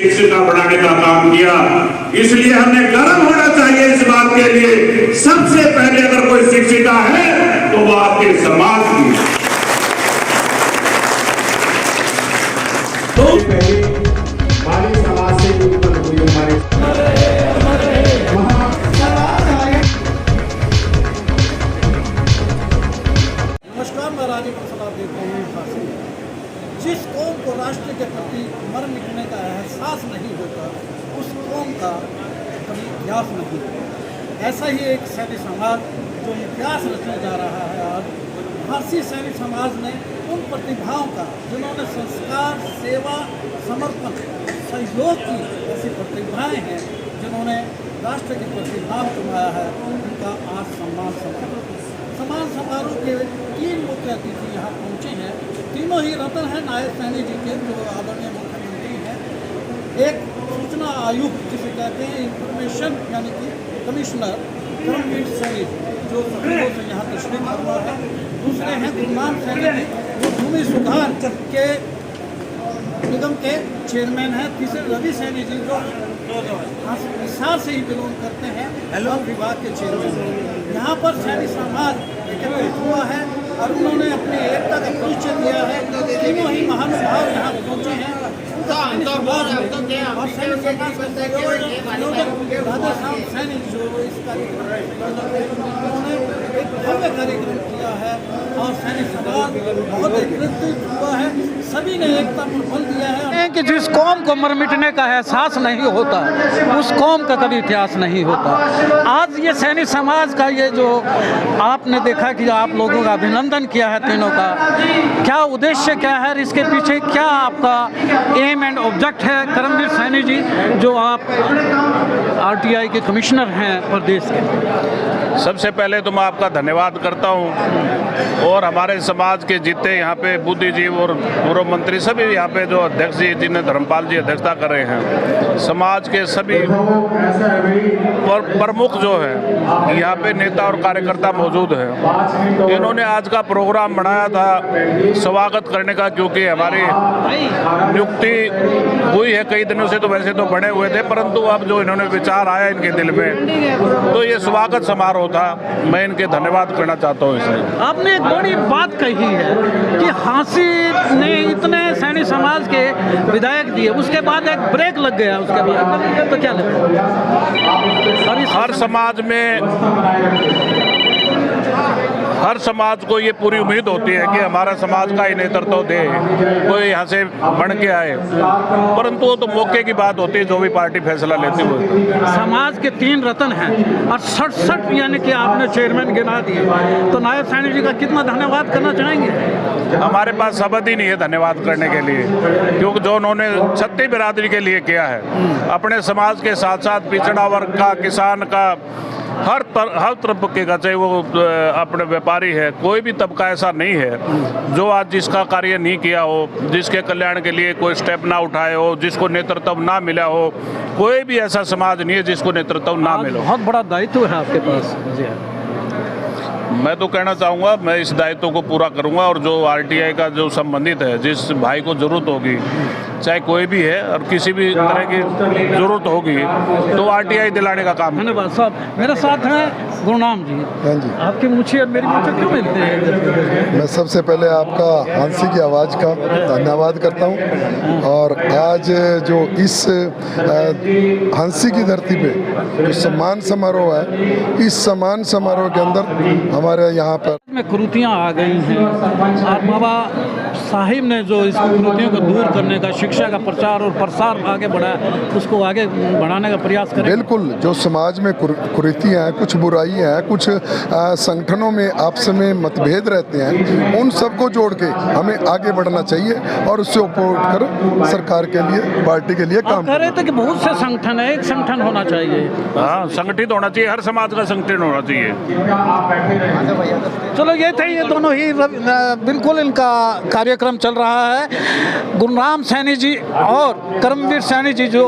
शिक्षिता बढ़ाने का काम किया, इसलिए हमें गर्व होना चाहिए इस बात के लिए। सबसे पहले अगर कोई शिक्षिता है तो वो आपके समाज की। तो हमारे समाज से उत्पन्न हुई हमारे नमस्कार, मैं राजीव बंसल, आप देख रहे हैं फांसी। जिस कौम को राष्ट्र के प्रति मर मिटने का एहसास नहीं होता, उस कौम का कभी इतिहास नहीं होता। ऐसा ही एक सैनिक समाज जो इतिहास रचने जा रहा है आज। भारतीय सैनिक समाज ने उन प्रतिभाओं का, जिन्होंने संस्कार, सेवा, समर्पण, सहयोग की ऐसी प्रतिभाएं हैं जिन्होंने राष्ट्र की प्रतिभा कमाया है, उनका आज सम्मान समारोह के 3 मुख्य अतिथि यहाँ पहुँचे हैं। तीनों ही रत्न हैं नायब सैनी जी के, जो आदरणीय मुख्यमंत्री हैं। एक सूचना आयुक्त जिसे कहते हैं, इंफॉर्मेशन यानी कि कमिश्नर करमवीर सैनी जो सभी से यहाँ तशरीफ फरमा है। दूसरे हैं गुरनाम सैनी जी जो भूमि सुधार के निगम के चेयरमैन हैं। तीसरे रवि सैनी जी जो हिसार से ही बिलोंग करते हैं, वन विभाग के चेयरमैन हैं। यहाँ पर सैनिक समाज एकत्रित हुआ है और उन्होंने अपनी एकता का परिचय दिया है। तीनों ही महानुभाव यहाँ पहुँचे हैं और सैनिक समाज के राधेश्याम सैनी जो इस कार्यक्रम उन्होंने एक भव्य कार्यक्रम किया है और सैनिक समाज बहुत एकत्रित हुआ है। सभी ने एकता पर बल दिया है कि जिस कौम को मर मिटने का एहसास नहीं होता, उस कौम का कभी इतिहास नहीं होता। आज ये सैनिक समाज का ये जो आपने देखा कि आप लोगों का अभिनंदन किया है तीनों का, क्या उद्देश्य क्या है, इसके पीछे क्या आपका एम एंड ऑब्जेक्ट है? करमवीर सैनी जी जो आप आरटीआई के कमिश्नर हैं प्रदेश के, सबसे पहले तो मैं आपका धन्यवाद करता हूं और हमारे समाज के जितने यहाँ पे बुद्धिजीवी और पूर्व मंत्री सभी यहाँ पे जो अध्यक्ष जी जिन्हें धर्मपाल जी अध्यक्षता कर रहे हैं, समाज के सभी प्रमुख जो है यहाँ पे नेता और कार्यकर्ता मौजूद हैं। इन्होंने आज का प्रोग्राम बनाया था स्वागत करने का, क्योंकि हमारी नियुक्ति हुई है कई दिनों से, तो वैसे तो बने हुए थे, परंतु अब जो इन्होंने विचार आया इनके दिल में, तो ये स्वागत समारोह था। मैं इनके धन्यवाद करना चाहता हूँ। इसलिए आपने एक बड़ी बात कही है कि हांसी ने इतने सैनिक समाज के विधायक दिए, उसके बाद एक ब्रेक लग गया, उसके बाद तो क्या लगता है? हर समाज को ये पूरी उम्मीद होती है कि हमारा समाज का ही नेतृत्व दे, कोई यहाँ से बन के आए, परंतु वो तो मौके की बात होती है, जो भी पार्टी फैसला लेती है। समाज के 3 रत्न हैं और 67 यानी कि आपने चेयरमैन गिना दिए, तो नायब सैनी जी का कितना धन्यवाद करना चाहेंगे? हमारे पास शब्द ही नहीं है धन्यवाद करने के लिए, क्योंकि जो उन्होंने छत्तीस बिरादरी के लिए किया है, अपने समाज के साथ साथ पिछड़ा वर्ग का, किसान का, हर तबके का, चाहे वो अपने व्यापारी है, कोई भी तबका ऐसा नहीं है जो आज जिसका कार्य नहीं किया हो, जिसके कल्याण के लिए कोई स्टेप ना उठाए हो, जिसको नेतृत्व ना मिला हो। कोई भी ऐसा समाज नहीं है जिसको नेतृत्व ना मिले। बहुत बड़ा दायित्व है आपके पास। जी मैं तो कहना चाहूँगा, मैं इस दायित्व को पूरा करूँगा और जो आरटीआई का जो संबंधित है, जिस भाई को ज़रूरत होगी, चाहे कोई भी है और किसी भी तरह की ज़रूरत होगी, तो आरटीआई दिलाने का काम। धन्यवाद साहब। मेरे साथ हैं गुरनाम जी। हाँ जी। आपकी मुझे और मेरी मुझे क्यों मिलते हैं? मैं सबसे पहले आपका हंसी की आवाज़ का धन्यवाद करता हूँ, और आज जो इस हंसी की धरती पे जो सम्मान समारोह है, इस सम्मान समारोह के अंदर हमारे यहाँ पर में कुरीतियाँ आ गई हैं और बाबा साहिब ने जो इस कुरीतियों को दूर करने का, शिक्षा का प्रचार और प्रसार आगे बढ़ाया, उसको आगे बढ़ाने का प्रयास करें। बिल्कुल, जो समाज में कुरीतियाँ हैं, कुछ बुराइयाँ हैं, कुछ संगठनों में आपस में मतभेद रहते हैं, उन सबको जोड़ के हमें आगे बढ़ना चाहिए और उससे ऊपर उठकर सरकार के लिए, पार्टी के लिए काम कह रहे थे कि बहुत से संगठन है, एक संगठन होना चाहिए। हाँ, संगठित होना चाहिए, हर समाज का संगठन होना चाहिए। चलो, ये थे ये दोनों ही बिल्कुल इनका कार्यक्रम कार्यक्रम चल रहा है। गुरनाम सैनी जी और कर्मवीर सैनी जी जो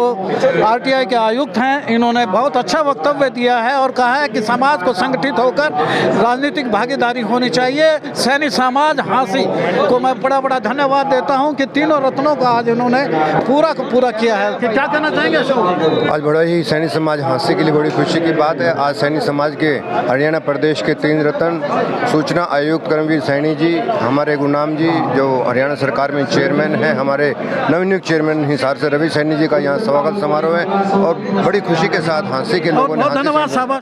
आरटीआई के आयुक्त हैं, इन्होंने बहुत अच्छा वक्तव्य दिया है और कहा है कि समाज को संगठित होकर राजनीतिक भागीदारी होनी चाहिए। सैनी समाज हांसी को मैं बड़ा धन्यवाद देता हूं कि तीनों रत्नों का आज इन्होंने पूरा किया है। कि क्या कहना चाहेंगे अशोक? आज बड़ा ही सैनी समाज हांसी के लिए बड़ी खुशी की बात है। आज सैनी समाज के हरियाणा प्रदेश के 3 रत्न सूचना आयुक्त कर्मवीर सैनी जी, हमारे गुरनाम जी जो हरियाणा सरकार में चेयरमैन हैं, हमारे नवनियुक्त चेयरमैन हिसार से रवि सैनी जी का यहाँ स्वागत समारोह है और बड़ी खुशी के साथ हांसी के लोगों ने धन्यवाद साहब।